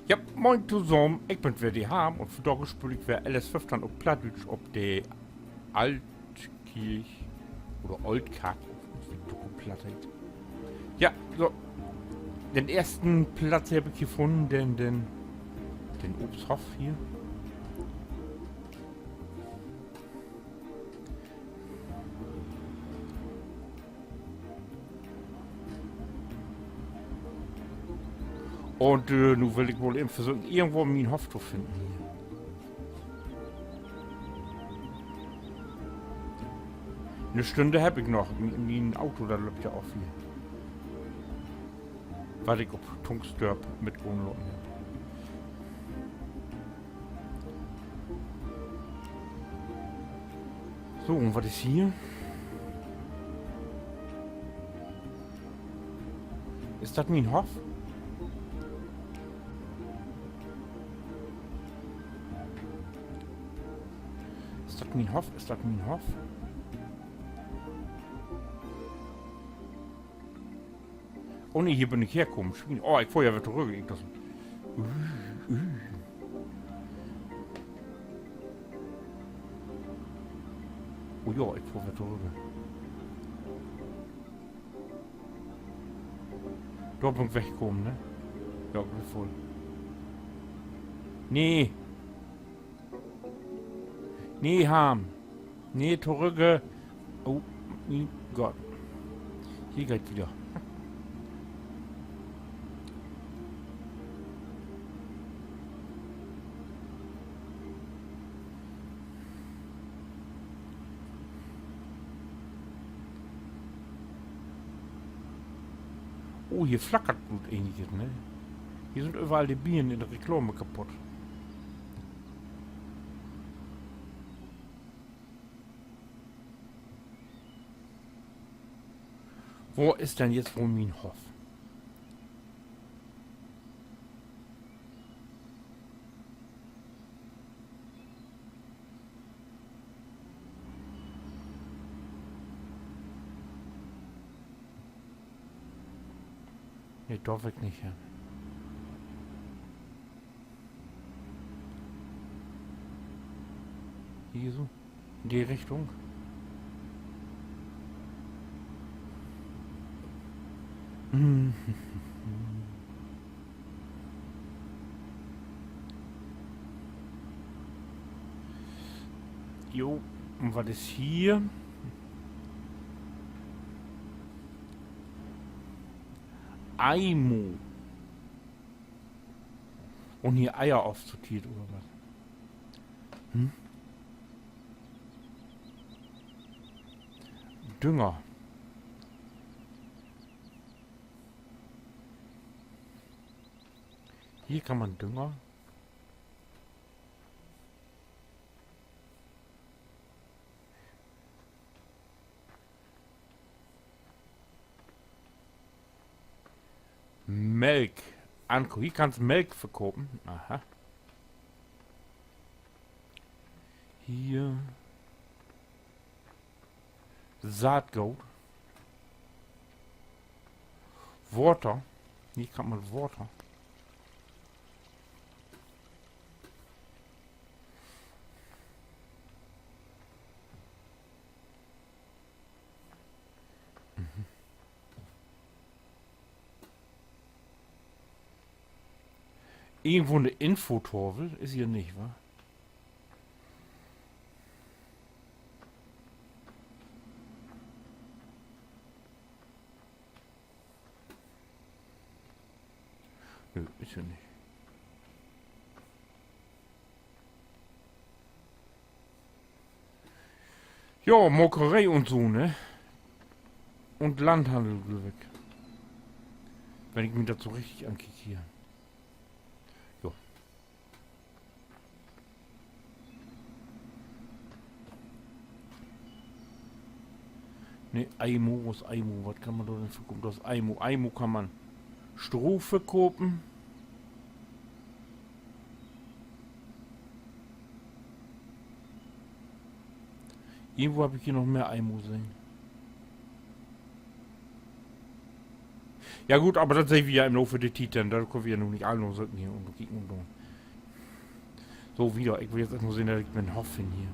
Ja, moin zusammen, ich bin weer die Ham und vandaag speel ik weer LS15 op Plattdeutsch op de Altkirch oder Oldkark, wie du platt heet. Ja, so, den ersten Platz habe ich gefunden, den Obsthof hier. Und nun will ich wohl eben versuchen, irgendwo meinen Hof zu finden hier. Eine Stunde habe ich noch. Mein Auto, da läuft ja auch viel. Weil ich auf Tungstörp mit Wohnlocken habe. So, und was ist hier? Ist das mein Hof? Ist das mein Hof? Ist das mein Hof? Oh ne, hier bin ich hergekommen. Oh, ich fahre ja wieder zurück. Ich das... Oh ja, ich fahre wieder zurück. Da bin ich weggekommen, ne? Ja, voll. Nee. Nee, Ham. Nee, zurück. Oh, mein Gott. Hier geht wieder. Oh, hier flackert gut einiges, ne? Hier sind überall die Bienen in der Reklame kaputt. Wo ist denn jetzt wohl mein Hof? Ne, da weg nicht hin. Hier so? In die Richtung? Jo, und was ist hier? Aimo. Und hier Eier aufsortiert oder was? Hm? Dünger. Hier kann man Dünger. Melk. Anko, hier kannst Melk verkaufen. Aha. Hier. Saatgut. Water. Hier kann man Water. Irgendwo eine Infotorvel ist hier nicht, wa? Nö, ist hier nicht. Ja, Molkerei und so, ne? Und Landhandel weg. Wenn ich mir das so richtig ankicke hier. Jo. Ne, Aimo, was Aimo? Was kann man da denn verkaufen? Das Aimo. Aimo kann man Stroh verkaufen. Irgendwo habe ich hier noch mehr Aimo sehen. Ja gut, aber das sehen wir ja im Laufe der Titel. Da können wir ja noch nicht alle noch hier und kicken und so. So, wieder. Ich will jetzt erst mal sehen, dass ich meinen Hoff hin hier.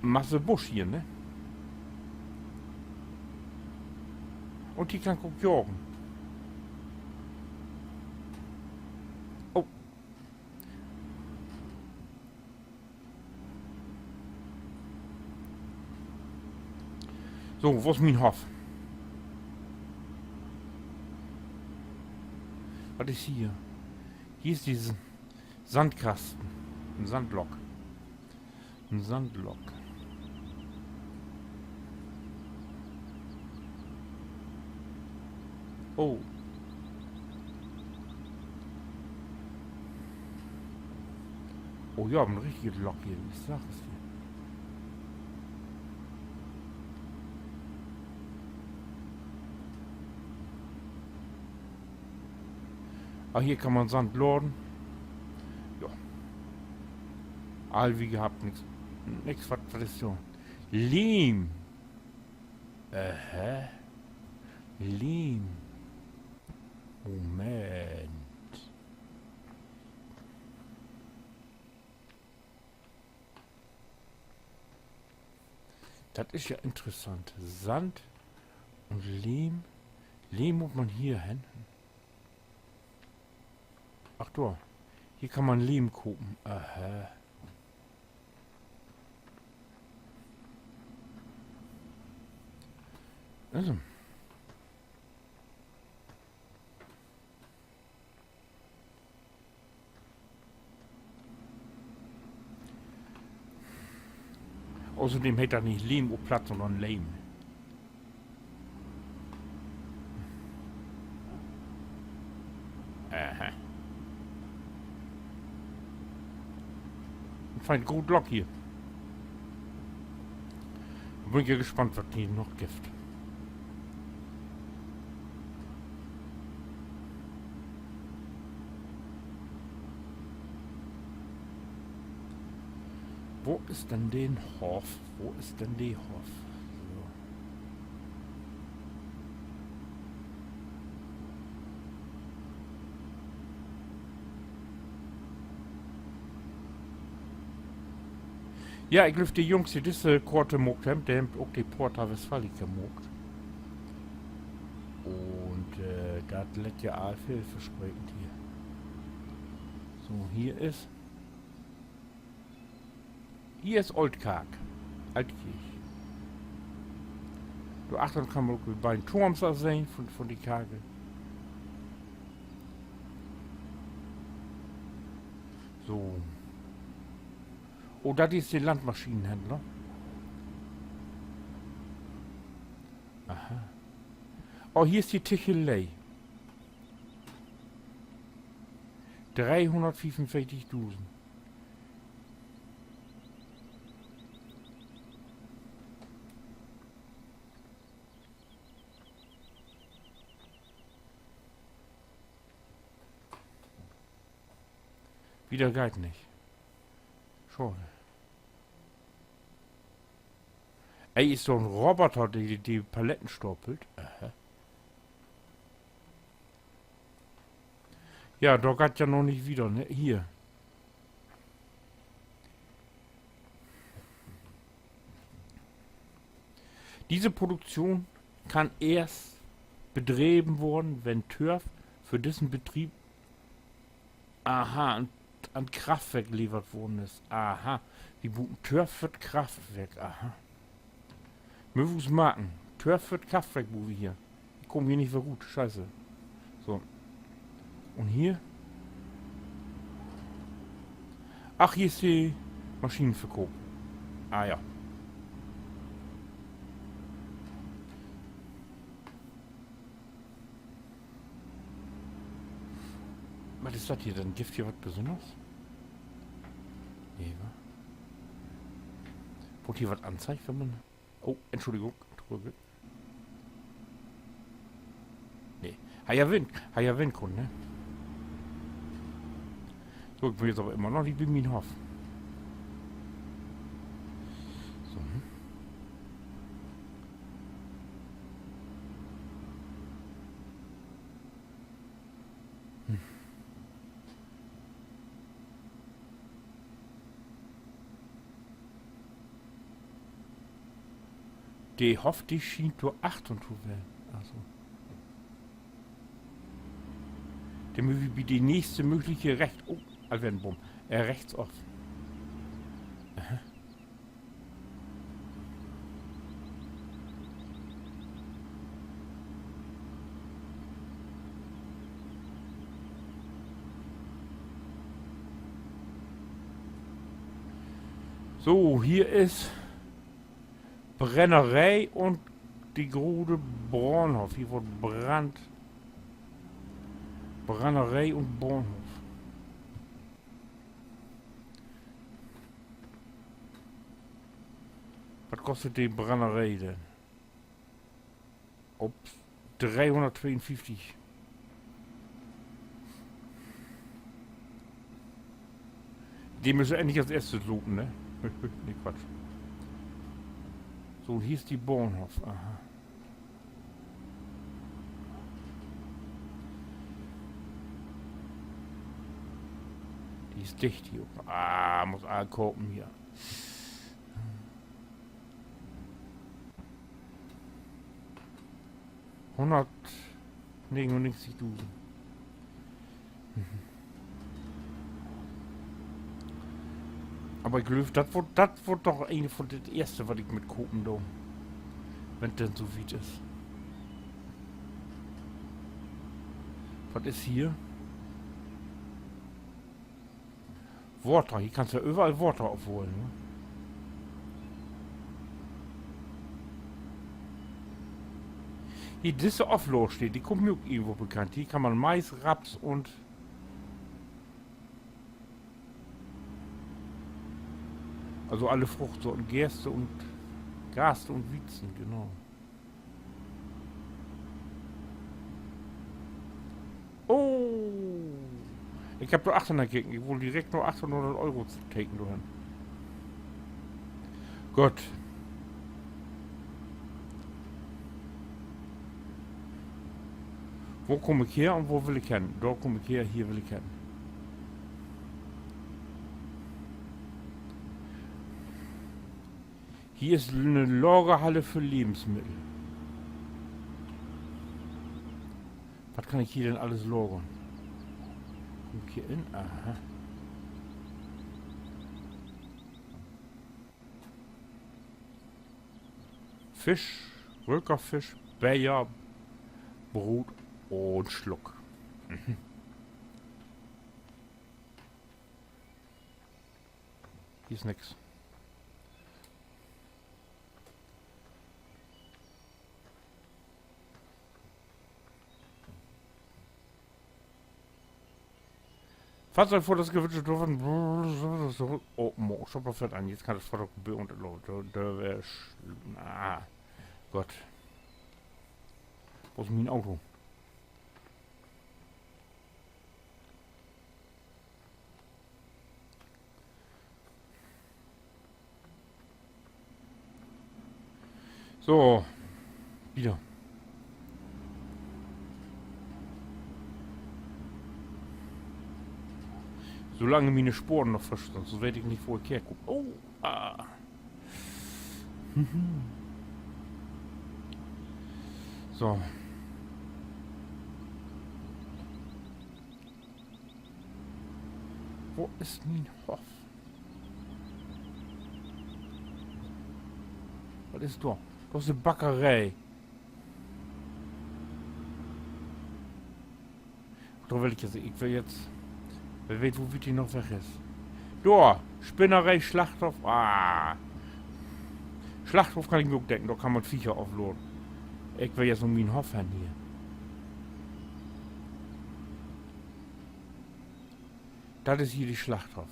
Masse Busch hier, ne? Und die kann gucken, Jorgen. Oh. So, wo ist mein Hof? Was ist hier? Hier ist dieses Sandkasten. Ein Sandlok. Ein Sandlok. Oh. Oh ja, ein richtiges Lok hier. Ich sag es dir. Ah, hier kann man Sand laden. Ja. All wie gehabt, nix, was ist so? Lehm. Lehm. Moment. Das ist ja interessant. Sand und Lehm. Lehm muss man hier hin. Ach da. Hier kann man Lehm kopen. Aha. Also. Außerdem hätte er nicht Lehm auf Platz, sondern Lehm. Aha. Ein fein gut Lock hier. Bin ich ja gespannt, was die noch gibt. Wo ist denn den Hof? Wo ist denn der Hof? So. Ja, ich glaube, die Jungs, die diese Korte mogt haben, die haben auch die Porta Westfalica mogt. Und das lädt ja all vielversprechend hier. So, hier ist Oldkark. Altkirch. Du Achtung, kann man bei den Turms sehen von die Kage. So. Oh, das ist der Landmaschinenhändler. Aha. Oh, hier ist die Tichelei. 345.000. Wieder geht nicht. Schade. Ey, ist so ein Roboter, der die Paletten stapelt. Aha. Ja, da geht ja noch nicht wieder, ne? Hier. Diese Produktion kann erst betrieben worden, wenn TÜV für diesen Betrieb an Kraftwerk geliefert worden ist. Aha. Die Buten TÜV wird Kraftwerk. Aha. Möwus Marken. TÜV wird Kraftwerk, wo wir hier. Ich komme hier nicht so gut. Scheiße. So. Und hier? Ach, hier ist die Maschinenverkauf. Ah ja. Was ist das hier denn? Gift hier was Besonderes? Nee, wa? Wurde hier was anzeigt, wenn man... Oh, Entschuldigung. Nee. Haja Wind, ne? So, ich will jetzt aber immer noch nicht bei Minhof. So. Die hofft, die schien durch 8 und zu werden. Achso. Dann wie die nächste mögliche Oh, Alvenbum. Rechts offen. Aha. So, hier ist Brennerei und die Grude Bornhof. Hier wird Brennerei und Bornhof. Was kostet die Brennerei denn? Ups, 352. Die müssen endlich als erstes looten, ne? Ne, Quatsch. So, hier ist die Bornhof. Aha. Die ist dicht hier. Ah, muss angucken hier. $169.000. Aber ich glaube, das wird doch eine von das erste, was ich mit gucken da. Wenn denn so weit ist. Was ist hier? Water. Hier kannst du ja überall Water aufholen. Ne? Hier, diese Offload steht, die kommt mir auch irgendwo bekannt. Hier kann man Mais, Raps und... Also alle Fruchtsorten, Gerste und Gerste und Weizen, genau. Oh! Ich habe nur 800 gekriegt. Ich wollte direkt nur 800 Euro taken können. Gut. Wo komme ich her und wo will ich hin? Dort komme ich her, hier will ich hin. Hier ist eine Lagerhalle für Lebensmittel. Was kann ich hier denn alles lagern? Komm ich hier in? Aha. Fisch, Röckerfisch, Bayer, Brot und Schluck. Mhm. Hier ist nix. Fahrzeug vor das gewünschte Dorf. Oh, Shopper fährt an. Jetzt kann das Fahrzeug und ah, Gott. Wo ist mein Auto? So. Wieder. Solange meine Sporen noch frisch sind, so werde ich nicht vorher gucken. Oh, ah. So. Wo ist mein Hof? Was ist da? Das ist eine Bäckerei. Da will ich will jetzt... Wer weiß, wo die noch weg ist. Da, Spinnerei, Schlachthof. Ah. Schlachthof kann ich mir auch denken, da kann man Viecher aufladen. Ich will jetzt um meinen Hof hin hier. Das ist hier die Schlachthof.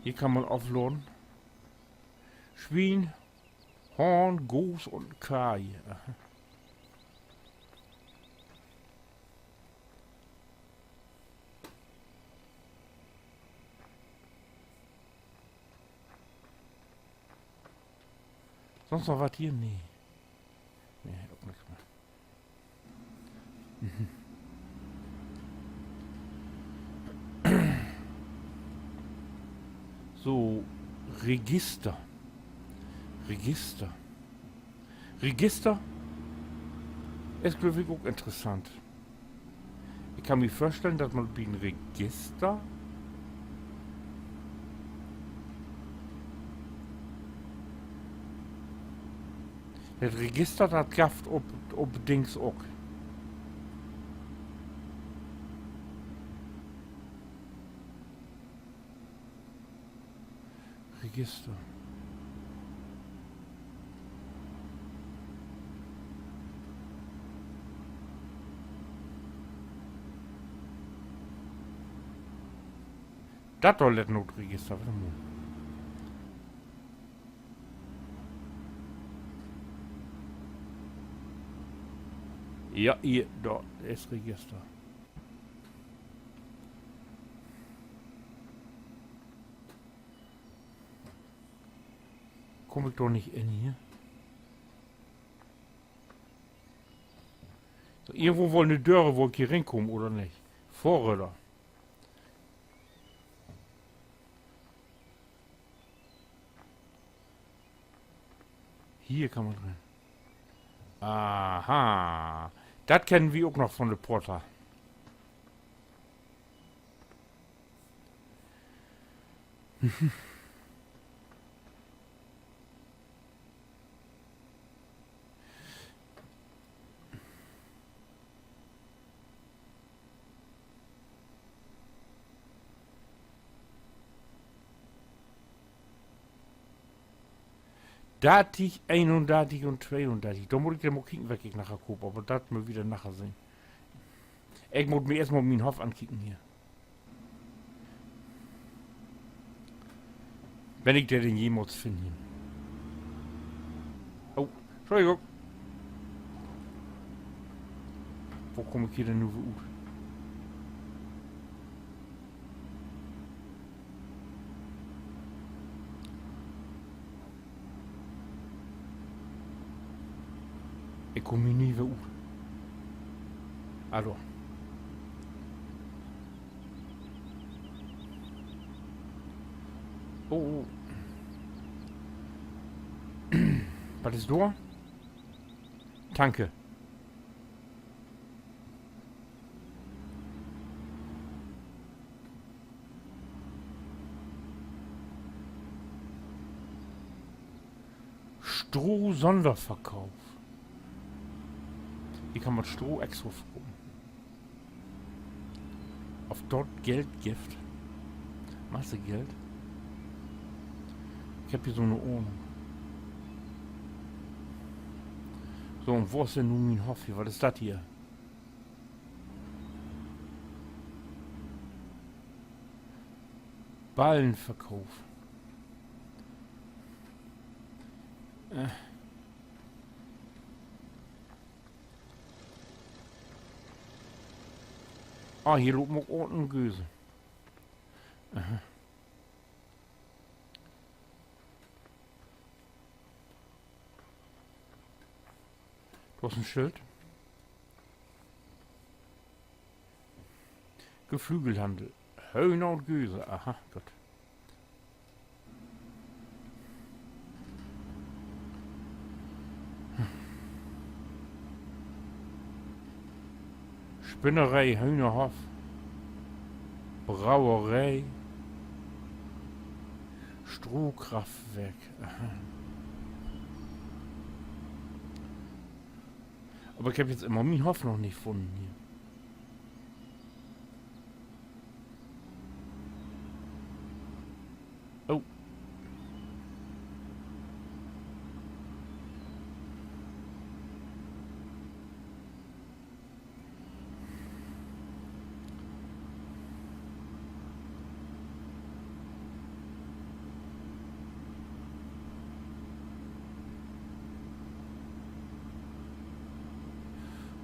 Hier kann man aufladen. Schwein, Horn, Goos und Kai. Sonst noch was hier? Nee. Nee, auch nichts mehr. So, Register. Register. Register ist, glaube ich, auch interessant. Ich kann mir vorstellen, dass man bei einem Register das Register, das gaft ob Dings auch. Register. Das Toilettennotregister. Warte mal. Ja, hier, da ist Register. Komme ich doch nicht in hier. So, irgendwo wohl eine Dörre, wo ich hier reinkomme, oder nicht? Vorräder. Hier kann man rein. Aha. Das kennen wir auch noch von der Porta. Datig, 31 und 32. Da muss ich den mal kicken, weg ich nachher gucken, aber das mal wieder nachher sehen. Ich muss mir erstmal meinen Hof ankicken hier. Wenn ich den jemals finde. Oh, Entschuldigung. Wo komme ich hier denn nur gut? Ich komme hier nie gut. Also. Oh. Was ist da? Danke. Stroh-Sonderverkauf. Hier kann man Stroh extra verkaufen. Auf dort Geld Gift. Masse Geld. Ich habe hier so eine Urne. So, und wo ist denn nun mein Hof hier? Was ist das hier? Ballenverkauf. Ah, hier loben auch unten Göse. Aha. Du hast ein Schild. Geflügelhandel. Hühner und Göse. Aha, gut. Spinnerei, Hühnerhof. Brauerei. Strohkraftwerk. Aha. Aber ich habe jetzt immer meinen Hof noch nicht gefunden hier. Oh.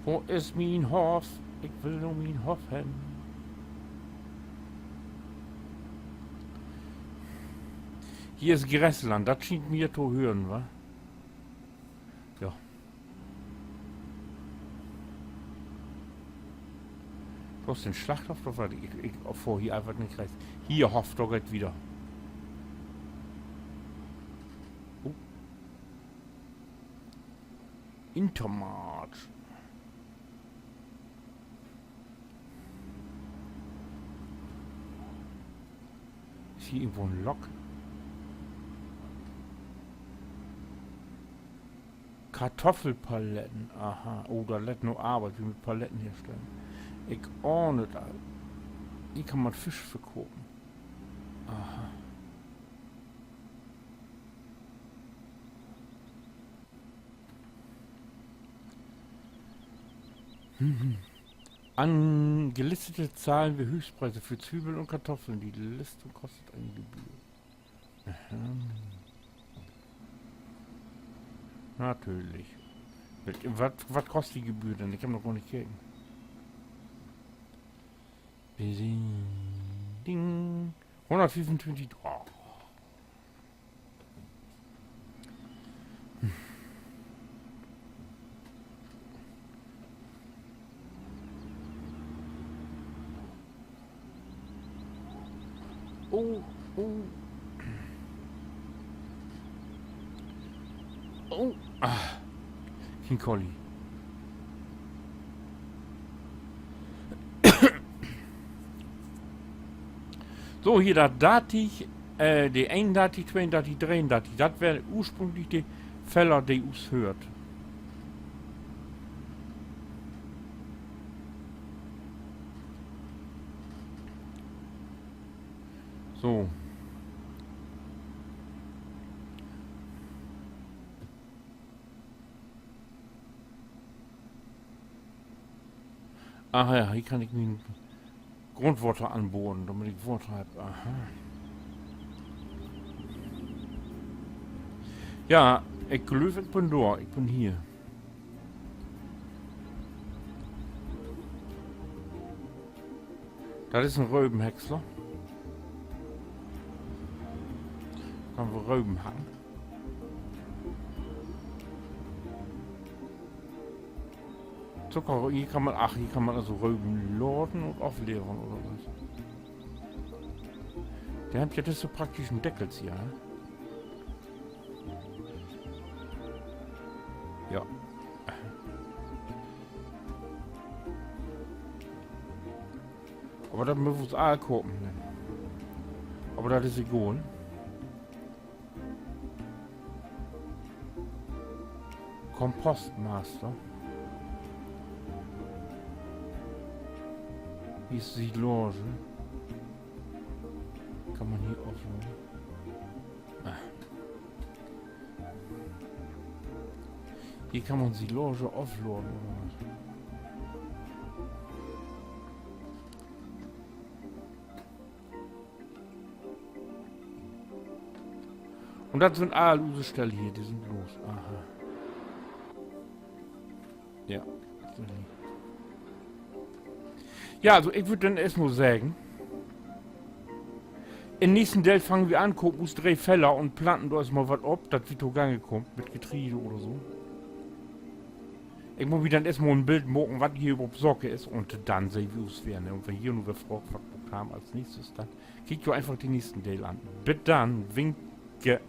Wo ist mein Hof? Ich will nur mein Hof haben. Hier ist Grässland, das scheint mir zu hören, wa? Wo ist denn Schlachthof? Ich vor hier einfach nicht rechts. Hier, Hof, da geht wieder. Oh. Intermarch. Ist hier irgendwo ein Lok? Kartoffelpaletten. Aha. Oh, da lädt nur Arbeit, wie mit Paletten herstellen. Ich ahne das. Hier kann man Fisch verkaufen. Aha. An gelistete Zahlen wie Höchstpreise für Zwiebeln und Kartoffeln. Die Listung kostet eine Gebühr. Aha. Natürlich. Was kostet die Gebühr denn? Ich habe noch gar nicht gekriegt. Ding. 125 Dollar. Oh, oh. Oh. Ah. King Collie. So, hier das Datig, die 1 Datig, 2 Datig, 3 Datig. Das wäre ursprünglich die Fäller, die uns hört. So. Ach ja, hier kann ich mir Grundwasser anbohren, damit ich Wasser habe. Aha. Ja, ich glaube, ich bin da. Ich bin hier. Das ist ein Röbenhäcksler. Können wir Röben hacken. Zucker, hier kann man also Röben laden und aufleeren oder was. Der hat ja das so praktisch einen Deckel hier, ne? Ja. Aber da müssen wir uns auch gucken. Ne? Aber das ist egal. Kompostmaster. Hier ist die Loge. Kann man hier aufnehmen. Hier kann man die Loge offloaden oder was? Und das sind alle Stellen hier, die sind los. Aha. Ja. Ja, also ich würde dann erstmal sagen, im nächsten Teil fangen wir an, gucken uns 3 Fäller und planten da erstmal was ab, das wird auch Gange kommt, mit Getriebe oder so. Ich muss mir dann erstmal ein Bild machen, was hier überhaupt Socke ist und dann sehen wir es werden. Und wenn hier nur gefragt haben als nächstes, dann kriegt ihr einfach den nächsten Teil an. Bis dann, winke.